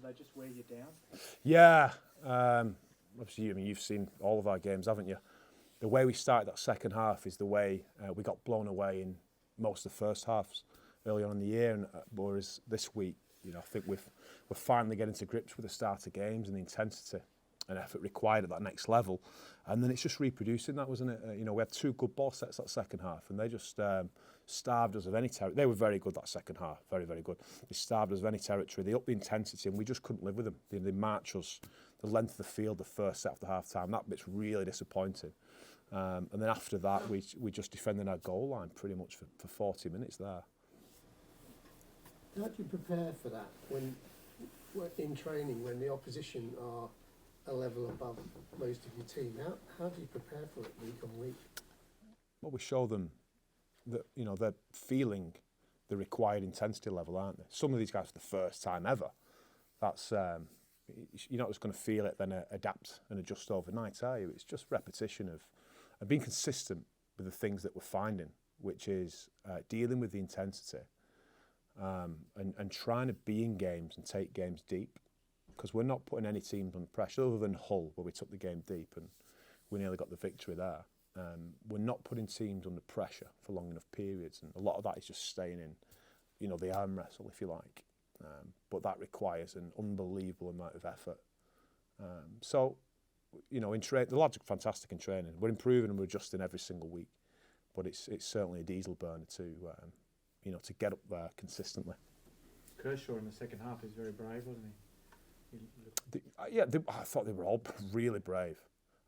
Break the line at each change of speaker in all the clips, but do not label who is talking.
they just wear you down?
Yeah. Obviously, I mean, you've seen all of our games, haven't you? The way we started that second half is the way we got blown away in most of the first halves early on in the year, and whereas this week, you know, I think we're finally getting to grips with the start of games and the intensity and effort required at that next level, and then it's just reproducing that, wasn't it? You know, we had 2 good ball sets that second half, and they just starved us of any territory. They were very good that second half, very, very good. They starved us of any territory. They upped the intensity, and we just couldn't live with them. They march us the length of the field the first set after half time. That bit's really disappointing. And then after that, we just defended our goal line pretty much for 40 minutes there.
How do you prepare for that when in training, when the opposition are a level above most of your team? How do you prepare for it week on week?
Well, we show them that, you know, they're feeling the required intensity level, aren't they? Some of these guys for the first time ever. That's you're not just going to feel it then adapt and adjust overnight, are you? It's just repetition of being consistent with the things that we're finding, which is dealing with the intensity and trying to be in games and take games deep, because we're not putting any teams under pressure other than Hull, where we took the game deep and we nearly got the victory there. We're not putting teams under pressure for long enough periods, and a lot of that is just staying in, you know, the arm wrestle, if you like. But that requires an unbelievable amount of effort. So, you know, the lads are fantastic in training. We're improving and we're adjusting every single week, but it's certainly a diesel burner to, you know, to get up there consistently.
Kershaw in the second half is very brave, wasn't he?
I thought they were all really brave.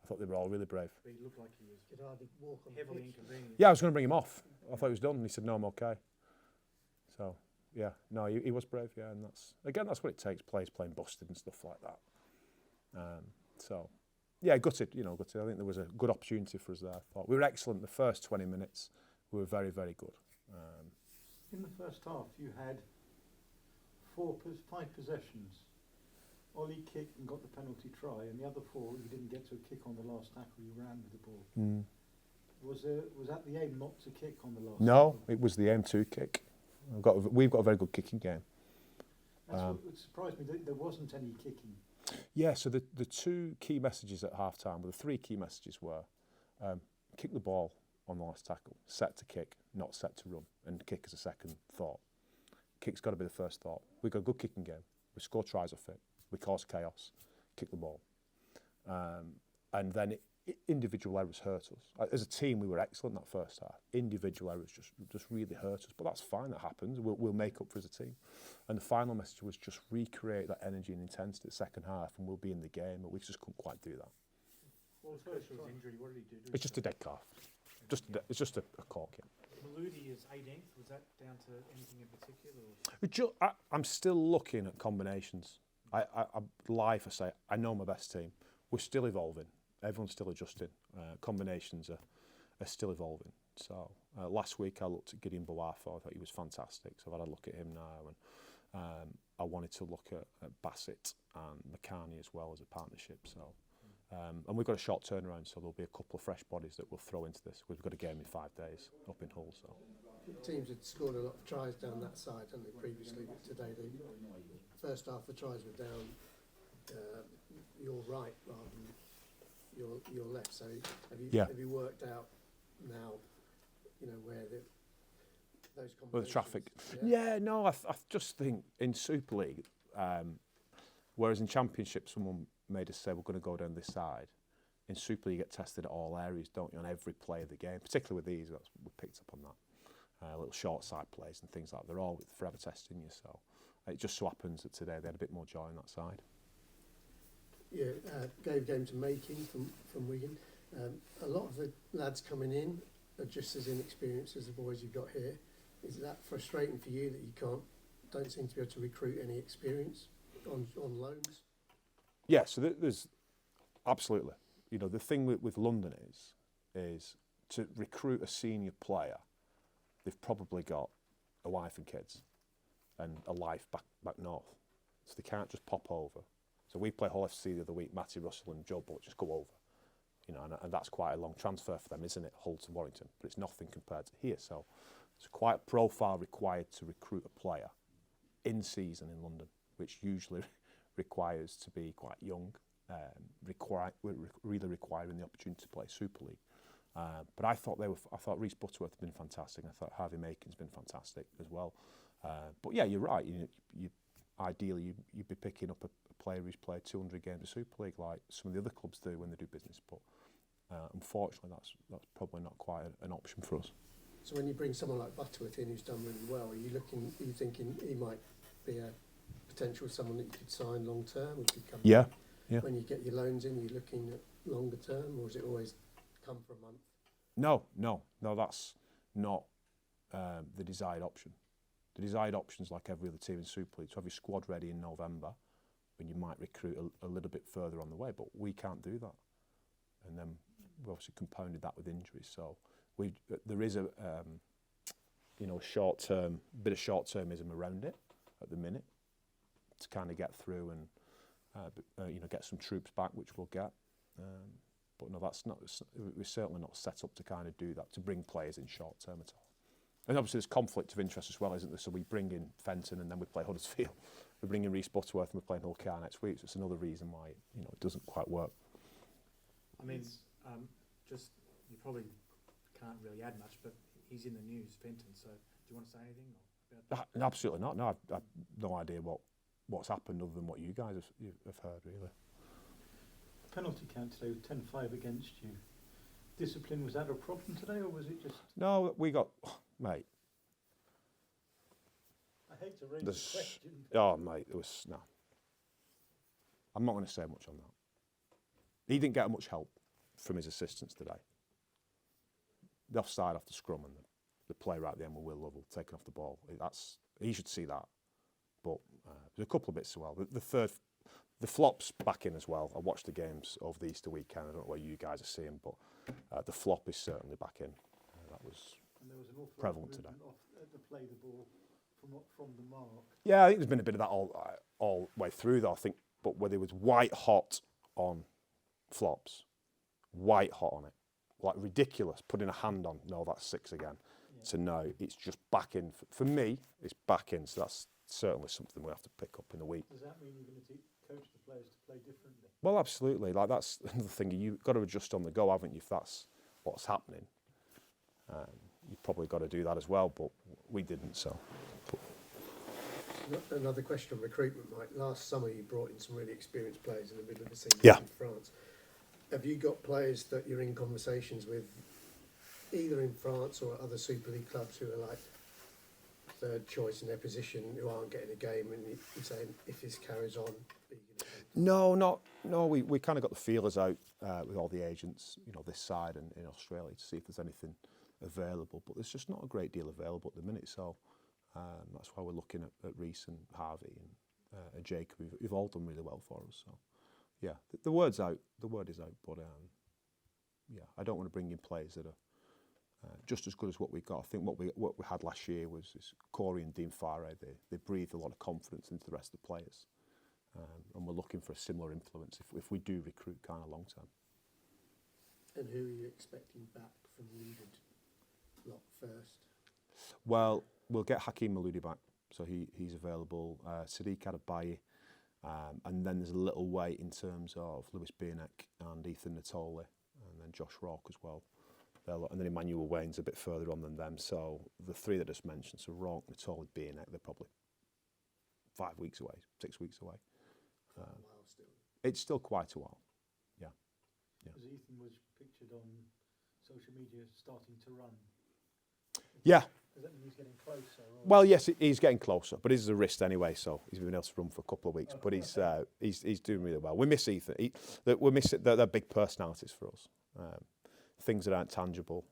But he
looked like he was
Could hardly walk on
heavily inconvenienced.
Yeah, I was going to bring him off. I thought he was done, and he said, no, I'm okay. So, yeah, no, he was brave, yeah, and that's what it takes, players playing busted and stuff like that. So, yeah, gutted. I think there was a good opportunity for us there. I thought we were excellent the first 20 minutes. We were very, very good.
In the first half, you had 5 possessions. Ollie kicked and got the penalty try, and the other 4, you didn't get to a kick on the last tackle. You ran with the ball.
Mm.
Was that the aim, not to kick on the last?
No,
tackle?
it was the aim to kick. We've got a very good kicking game.
That's what surprised me. There wasn't any kicking.
Yeah, so the 2 key messages at half time, well, the 3 key messages were kick the ball on the last tackle, set to kick, not set to run, and kick as a second thought. Kick's got to be the first thought. We've got a good kicking game. We score tries off it. We cause chaos, kick the ball. And then individual errors hurt us. As a team, we were excellent that first half. Individual errors just really hurt us, but that's fine, that happens. We'll make up for as a team. And the final message was just recreate that energy and intensity the second half, and we'll be in the game, but we just couldn't quite do that.
Well, Kershaw's injury, what did he do?
It's just a dead calf. It's just a cork, yeah.
Maludi is 18th. Was that down to anything in particular? Or?
I'm still looking at combinations. I say, I know my best team. We're still evolving. Everyone's still adjusting. Combinations are still evolving. So last week I looked at Gideon Boafo. I thought he was fantastic. So I've had a look at him now, and I wanted to look at Bassett and McCartney as well as a partnership. So and we've got a short turnaround, so there'll be a couple of fresh bodies that we'll throw into this. We've got a game in 5 days up in Hull. So
teams had scored a lot of tries down that side, hadn't they, previously? But today, the first half, the tries were down your right rather than your left. So have you worked out now, you know, where those combinations?
With the traffic. Yeah, no, I just think in Super League, whereas in Championship someone made us say we're going to go down this side, in Super League you get tested at all areas, don't you, on every play of the game, particularly with these. We picked up on that. Little short side plays and things like that. They're all forever testing you. So it just so happens that today they had a bit more joy on that side.
Yeah, game to making from Wigan. A lot of the lads coming in are just as inexperienced as the boys you've got here. Is that frustrating for you that you don't seem to be able to recruit any experience on loans?
Yeah, so there's absolutely. You know, the thing with London is to recruit a senior player, they've probably got a wife and kids and a life back north. So they can't just pop over. So we play Hull FC the other week, Matty Russell and Joe Butt just go over. You know, and that's quite a long transfer for them, isn't it, Hull to Warrington? But it's nothing compared to here. So it's quite a profile required to recruit a player in season in London, which usually requires to be quite young, really requiring the opportunity to play Super League. But I thought Reece Butterworth had been fantastic. I thought Harvey Makin's been fantastic as well. But yeah, you're right. Ideally you'd be picking up a player who's played 200 games of Super League like some of the other clubs do when they do business. But unfortunately, that's probably not quite an option for us.
So when you bring someone like Butterworth in who's done really well, are you thinking he might be a potential someone that you could sign long term? Or could come
Yeah.
When you get your loans in, are you looking at longer term, or is it always come for a month?
No, that's not the desired option. The desired option is like every other team in Super League, to have your squad ready in November, when you might recruit a little bit further on the way, but we can't do that. And then we've obviously compounded that with injuries. So there is a bit of short-termism around it at the minute to kind of get through and get some troops back, which we'll get. But no, we're certainly not set up to kind of do that, to bring players in short term at all. And obviously there's conflict of interest as well, isn't there? So we bring in Fenton and then we play Huddersfield. We bring in Reece Butterworth and we're playing Hull KR next week. So it's another reason why it doesn't quite work.
I mean, you probably can't really add much, but he's in the news, Fenton. So do you want to say anything about that?
Absolutely not. No, I've no idea what's happened other than what you guys have heard, really.
Penalty count today with 10-5 against you. Discipline, was that a problem today, or was it just...
No, we got... Mate.
I hate to raise the question.
Oh, mate, there was... No. I'm not going to say much on that. He didn't get much help from his assistants today. The offside off the scrum and the play right at the end with Will Lovell taking off the ball. He should see that. But there's a couple of bits as well. The flop's back in as well. I watched the games over the Easter weekend. I don't know what you guys are seeing, but the flop is certainly back in. That was prevalent today.
Off the play the ball from the mark.
Yeah, I think there's been a bit of that all way through, though. I think, but where there was white hot on flops, white hot on it, like ridiculous. Putting a hand on, no, that's 6 again. Yeah. So no, it's just back in. For me, it's back in. So that's certainly something we have to pick up in a week.
Does that mean you're going to coach the players to play differently?
Well, absolutely. Like that's another thing. You've got to adjust on the go, haven't you? If that's what's happening, you've probably got to do that as well. But we didn't. So.
Another question on recruitment, Mike. Last summer you brought in some really experienced players in the middle of the season in France. Have you got players that you're in conversations with, either in France or other Super League clubs, who are like third choice in their position, who aren't getting a game, and you're saying, if this carries on, are you going to... No. We kind of got the feelers out with all the agents, this side and in Australia, to see if there's anything available. But there's just not a great deal available at the minute. So that's why we're looking at Reece and Harvey and Jacob, who've all done really well for us. So yeah, the word's out. The word is out. But I don't want to bring in players that are just as good as what we got. I think what we had last year was Corey and Dean Farre. They breathed a lot of confidence into the rest of the players, and we're looking for a similar influence if we do recruit kind of long term. And who are you expecting back from the injured lot first?
Well, we'll get Hakeem Maloudi back, so he's available. Sadiq Adebayi, and then there's a little wait in terms of Lewis Bierneck and Ethan Natoli, and then Josh Rourke as well. And then Emmanuel Wayne's a bit further on than them. So the three that I just mentioned, so Rourke, Natoli, Bierneck, they're probably 5 weeks away, 6 weeks away.
A while still.
It's still quite a while, yeah.
Because Ethan was pictured on social media starting to run.
Yeah.
Does that mean he's getting closer? Or?
Well, yes, he's getting closer, but he's a wrist anyway, so he's been able to run for a couple of weeks. But he's doing really well. We miss Ethan. We miss it. They're big personalities for us. Things that aren't tangible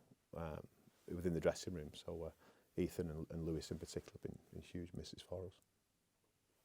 within the dressing room. So Ethan and Lewis in particular have been huge misses for us.